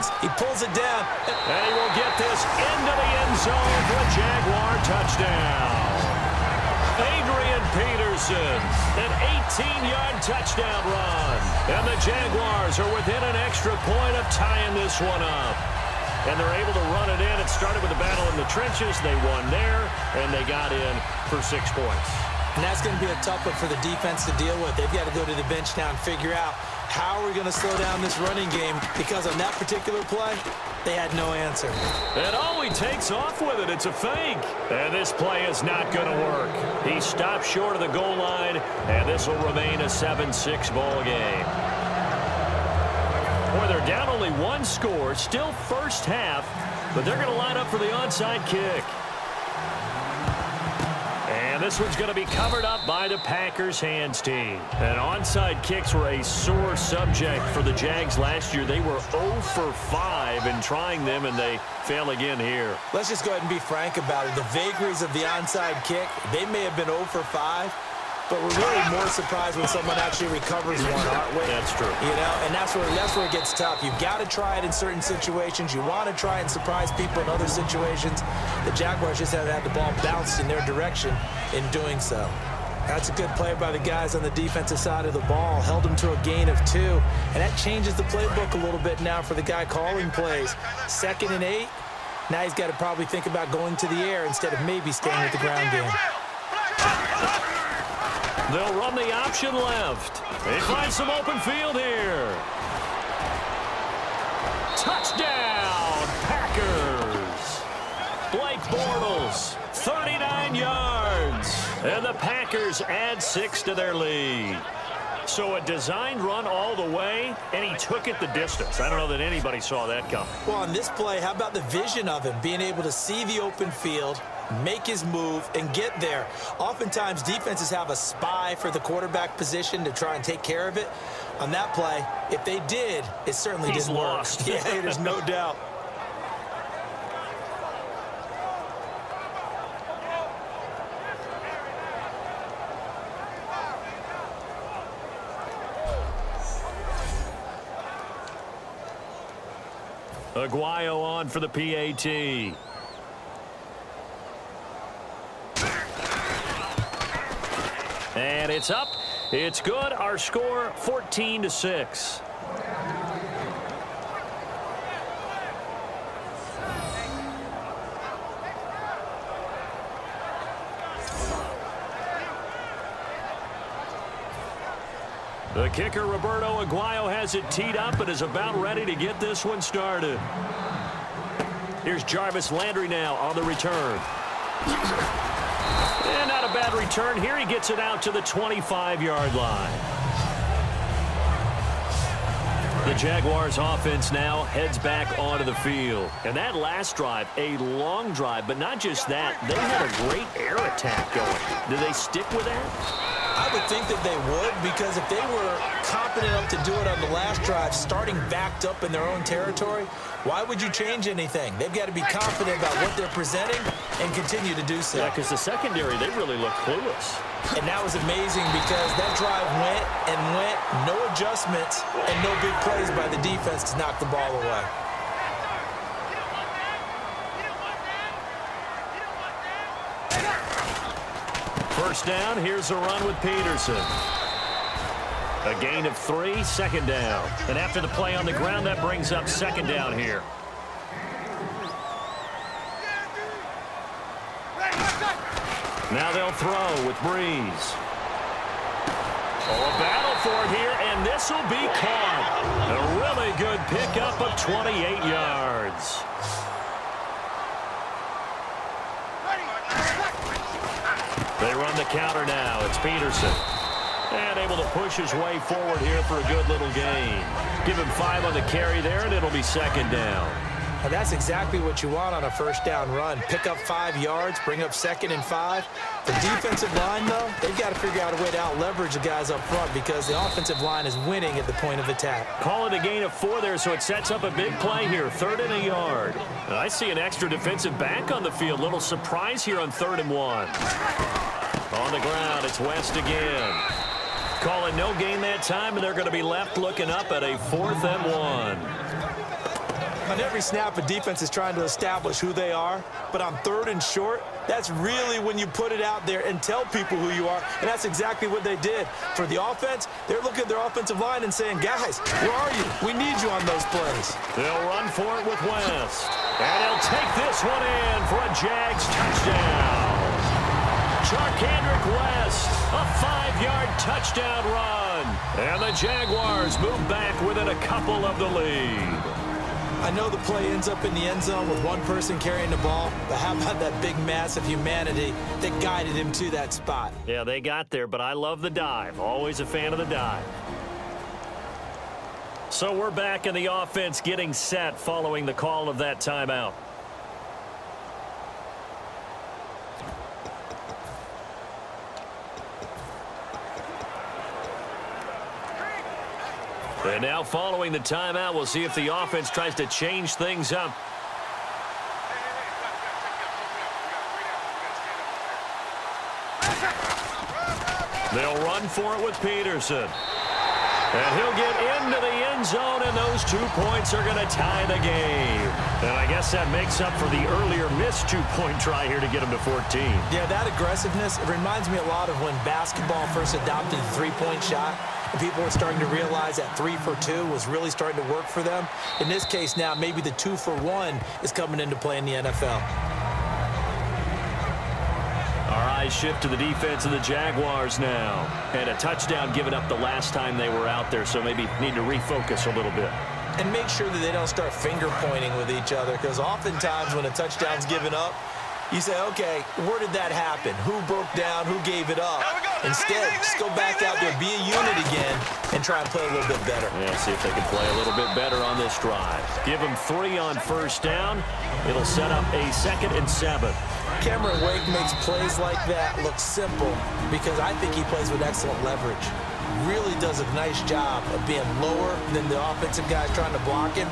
legs. He pulls it down. And he will get this into the end zone for a Jaguar touchdown. Adrian Peterson, an 18-yard touchdown run. And the Jaguars are within an extra point of tying this one up. And they're able to run it in. It started with a battle in the trenches. They won there, and they got in for 6 points. And that's going to be a tough one for the defense to deal with. They've got to go to the bench now and figure out how are we going to slow down this running game, because on that particular play, they had no answer. And all he takes off with it, it's a fake. And this play is not going to work. He stopped short of the goal line, and this will remain a 7-6 ball game. Boy, they're down only 1 score, still first half, but they're going to line up for the onside kick. And this one's going to be covered up by the Packers hands team. And onside kicks were a sore subject for the Jags last year. They were 0 for 5 in trying them, and they fail again here. Let's just go ahead and be frank about it. The vagaries of the onside kick, they may have been 0 for 5. But we're really more surprised when someone actually recovers one, aren't we? That's true. You know, and that's where it gets tough. You've got to try it in certain situations. You want to try and surprise people in other situations. The Jaguars just haven't had the ball bounced in their direction in doing so. That's a good play by the guys on the defensive side of the ball. Held them to a gain of 2. And that changes the playbook a little bit now for the guy calling plays. 2nd and 8. Now he's got to probably think about going to the air instead of maybe staying with the ground game. They'll run the option left. They find some open field here. Touchdown, Packers. Blake Bortles, 39 yards. And the Packers add 6 to their lead. So a designed run all the way, and he took it the distance. I don't know that anybody saw that coming. Well, on this play, how about the vision of him, being able to see the open field, make his move, and get there. Oftentimes, defenses have a spy for the quarterback position to try and take care of it. On that play, if they did, it certainly didn't work. Lost. Yeah, there's no doubt. Aguayo on for the PAT. And it's up. It's good. Our score, 14-6. The kicker, Roberto Aguayo, has it teed up and is about ready to get this one started. Here's Jarvis Landry now on the return. And not a bad return here. He gets it out to the 25-yard line. The Jaguars offense now heads back onto the field. And that last drive, a long drive, but not just that. They had a great air attack going. Do they stick with that? I would think that they would, because if they were confident enough to do it on the last drive, starting backed up in their own territory, why would you change anything? They've got to be confident about what they're presenting and continue to do so. Yeah, because the secondary, they really look clueless. And that was amazing, because that drive went and went, no adjustments, and no big plays by the defense to knock the ball away. First down, here's a run with Peterson. A gain of 3, 2nd down. And after the play on the ground, that brings up 2nd down here. Now they'll throw with Breeze. Oh, a battle for it here, and this will be caught. A really good pickup of 28 yards. They run the counter now. It's Peterson. And able to push his way forward here for a good little gain. Give him 5 on the carry there, and it'll be 2nd down. And that's exactly what you want on a first down run. Pick up 5 yards, bring up 2nd and 5. The defensive line, though, they've got to figure out a way to out-leverage the guys up front, because the offensive line is winning at the point of attack. Call it a gain of 4 there, so it sets up a big play here. 3rd and a yard. And I see an extra defensive back on the field. Little surprise here on 3rd and 1. On the ground, it's West again. Calling no gain that time, and they're going to be left looking up at a 4th and 1. On every snap, a defense is trying to establish who they are, but on 3rd and short, that's really when you put it out there and tell people who you are, and that's exactly what they did. For the offense, they're looking at their offensive line and saying, guys, where are you? We need you on those plays. They'll run for it with West. And he'll take this one in for a Jags touchdown. Charkandrick West, a 5-yard touchdown run. And the Jaguars move back within a couple of the lead. I know the play ends up in the end zone with one person carrying the ball, but how about that big mass of humanity that guided him to that spot? Yeah, they got there, but I love the dive. Always a fan of the dive. So we're back in the offense getting set following the call of that timeout. And now following the timeout, we'll see if the offense tries to change things up. They'll run for it with Peterson. And he'll get into the end zone, and those 2 points are going to tie the game. And I guess that makes up for the earlier missed 2-point try here to get him to 14. Yeah, that aggressiveness, it reminds me a lot of when basketball first adopted the three-point shot. And people were starting to realize that 3 for 2 was really starting to work for them. In this case now, maybe the 2 for 1 is coming into play in the NFL. Our eyes shift to the defense of the Jaguars now. And a touchdown given up the last time they were out there, so maybe need to refocus a little bit. And make sure that they don't start finger-pointing with each other, because oftentimes when a touchdown's given up, you say, okay, where did that happen? Who broke down? Who gave it up? Instead, just go back out there, be a unit again, and try and play a little bit better. Yeah, see if they can play a little bit better on this drive. Give them 3 on first down. It'll set up a 2nd and 7. Cameron Wake makes plays like that look simple because I think he plays with excellent leverage. Really does a nice job of being lower than the offensive guys trying to block him,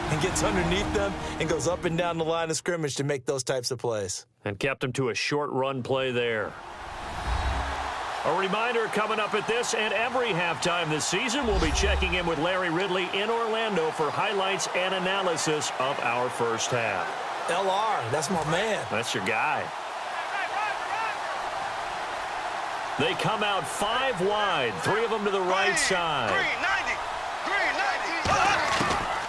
and gets underneath them and goes up and down the line of scrimmage to make those types of plays. And kept him to a short run play there. A reminder coming up at this and every halftime this season, we'll be checking in with Larry Ridley in Orlando for highlights and analysis of our first half. LR, that's my man. That's your guy. They come out 5 wide, 3 of them to the right side. Green 90.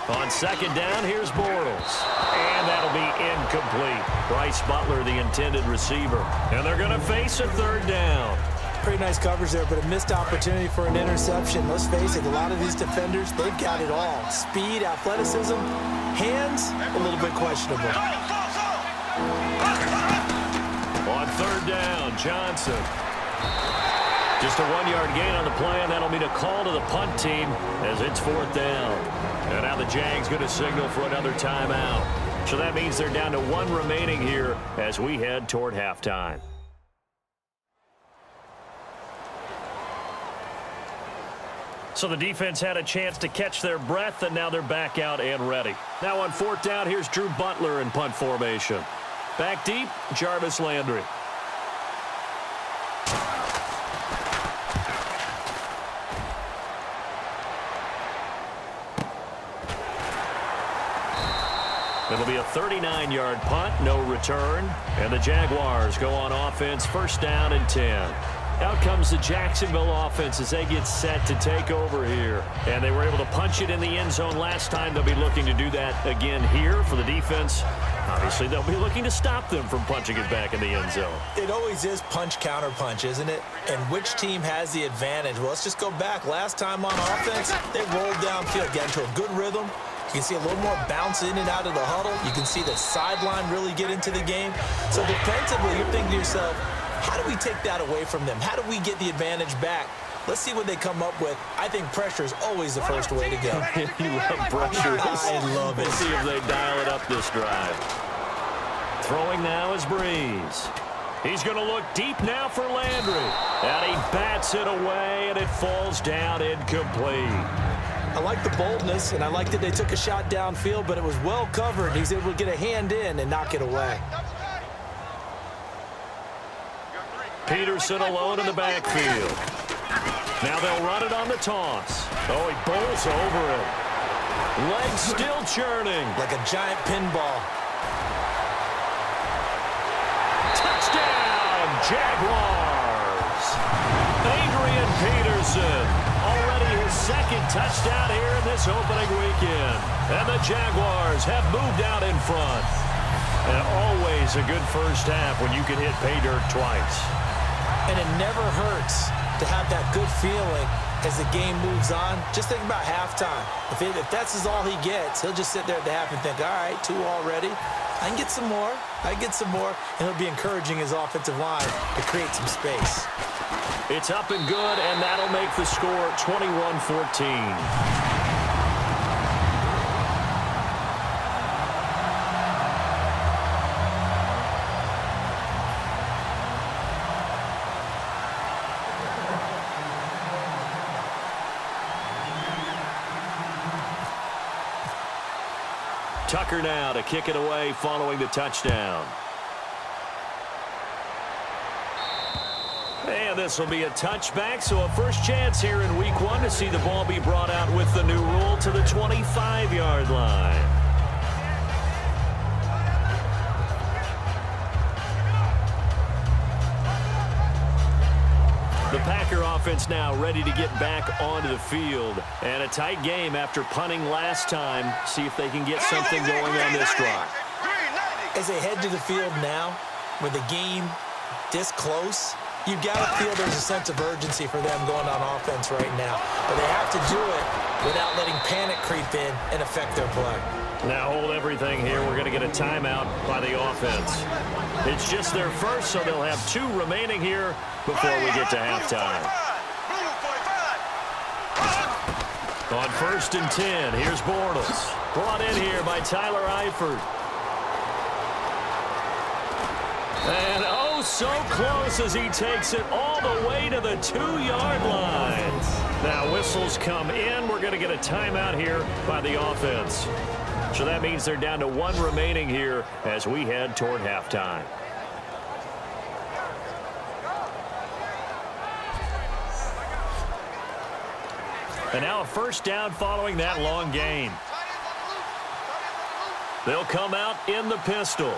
On 2nd down, here's Bortles. And that'll be incomplete. Bryce Butler, the intended receiver. And they're going to face a 3rd down. Pretty nice coverage there, but a missed opportunity for an interception. Let's face it, a lot of these defenders, they've got it all. Speed, athleticism, hands, a little bit questionable. On 3rd down, Johnson. Just a 1-yard gain on the play, and that'll mean a call to the punt team as it's 4th down. And now the Jags going to signal for another timeout. So that means they're down to 1 remaining here as we head toward halftime. So the defense had a chance to catch their breath, and now they're back out and ready. Now on 4th down, here's Drew Butler in punt formation. Back deep, Jarvis Landry. It'll be a 39-yard punt, no return. And the Jaguars go on offense, 1st down and 10. Out comes the Jacksonville offense as they get set to take over here. And they were able to punch it in the end zone last time. They'll be looking to do that again here for the defense. Obviously, they'll be looking to stop them from punching it back in the end zone. It always is punch, counter punch, isn't it? And which team has the advantage? Well, let's just go back. Last time on offense, they rolled downfield, got into a good rhythm. You can see a little more bounce in and out of the huddle. You can see the sideline really get into the game. So defensively, you're thinking to yourself, how do we take that away from them? How do we get the advantage back? Let's see what they come up with. I think pressure is always the first way to go. You love pressure. I love it. We'll see if they dial it up this drive. Throwing now is Breeze. He's going to look deep now for Landry. And he bats it away, and it falls down incomplete. I like the boldness, and I like that they took a shot downfield, but it was well covered. He was able to get a hand in and knock it away. Peterson alone in the backfield. Now they'll run it on the toss. Oh, he bowls over it. Legs still churning. Like a giant pinball. Touchdown, Jaguars. Adrian Peterson, already his second touchdown here in this opening weekend. And the Jaguars have moved out in front. And always a good first half when you can hit pay dirt twice. And it never hurts to have that good feeling as the game moves on. Just think about halftime. If that's all he gets, he'll just sit there at the half and think, all right, 2 already. I can get some more. I can get some more. And he'll be encouraging his offensive line to create some space. It's up and good, and that'll make the score 21-14. Tucker now to kick it away following the touchdown. And this will be a touchback, so a first chance here in week 1 to see the ball be brought out with the new rule to the 25-yard line. The Packer offense now ready to get back onto the field. And a tight game after punting last time. See if they can get something going on this drive. As they head to the field now, with the game this close, you've got to feel there's a sense of urgency for them going on offense right now. But they have to do it without letting panic creep in and affect their play. Now hold everything here. We're going to get a timeout by the offense. It's just their first, so they'll have 2 remaining here before we get to halftime. On 1st and 10, here's Bortles. Brought in here by Tyler Eifert. And oh, so close as he takes it all the way to the 2-yard line. Now whistles come in. We're going to get a timeout here by the offense. So that means they're down to 1 remaining here as we head toward halftime. And now a first down following that long gain. They'll come out in the pistol.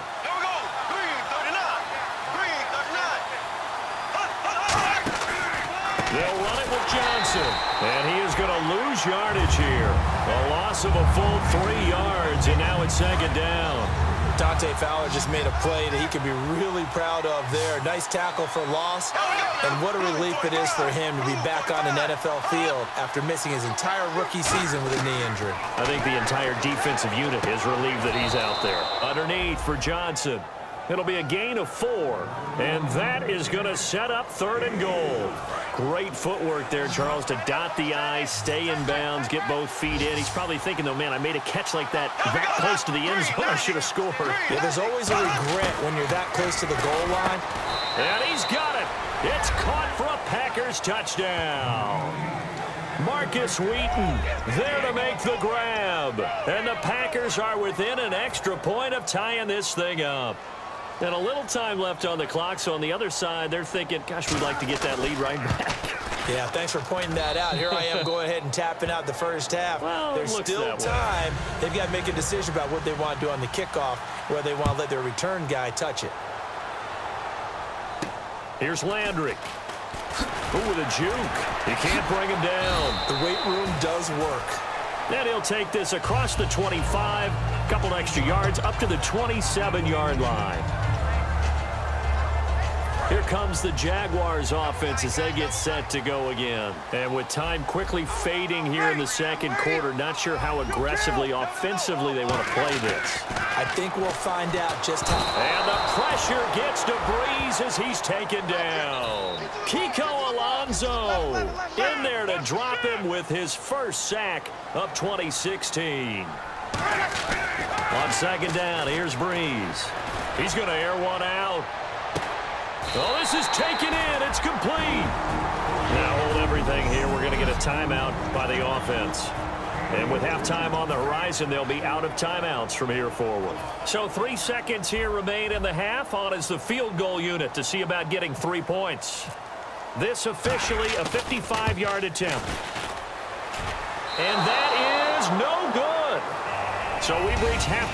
They'll run it with Johnson. And he is going to lose yardage here. A loss of a full 3 yards, and now it's 2nd down. Dante Fowler just made a play that he could be really proud of there. Nice tackle for loss. And what a relief it is for him to be back on an NFL field after missing his entire rookie season with a knee injury. I think the entire defensive unit is relieved that he's out there. Underneath for Johnson. It'll be a gain of 4. And that is going to set up 3rd and goal. Great footwork there, Charles, to dot the I, stay in bounds, get both feet in. He's probably thinking, though, man, I made a catch like that close to the end zone. I should have scored. Yeah, there's always a regret when you're that close to the goal line. And he's got it. It's caught for a Packers touchdown. Marcus Wheaton there to make the grab. And the Packers are within an extra point of tying this thing up. And a little time left on the clock, so on the other side, they're thinking, gosh, we'd like to get that lead right back. Yeah, thanks for pointing that out. Here I am going ahead and tapping out the first half. Well, there's still time. They've got to make a decision about what they want to do on the kickoff, where they want to let their return guy touch it. Here's Landry. Ooh, with a juke. You can't bring him down. The weight room does work. And he'll take this across the 25, a couple extra yards, up to the 27-yard line. Here comes the Jaguars offense as they get set to go again. And with time quickly fading here in the 2nd quarter, not sure how aggressively, offensively they want to play this. I think we'll find out just how. And the pressure gets to Breeze as he's taken down. Kiko Alonso in there to drop him with his first sack of 2016. On 2nd down, here's Breeze. He's going to air one out. Oh, this is taken in. It's complete. Now hold everything here. We're going to get a timeout by the offense. And with halftime on the horizon, they'll be out of timeouts from here forward. So 3 seconds here remain in the half. On is the field goal unit to see about getting 3 points. This officially a 55-yard attempt. And that is no good. So we've reached halftime.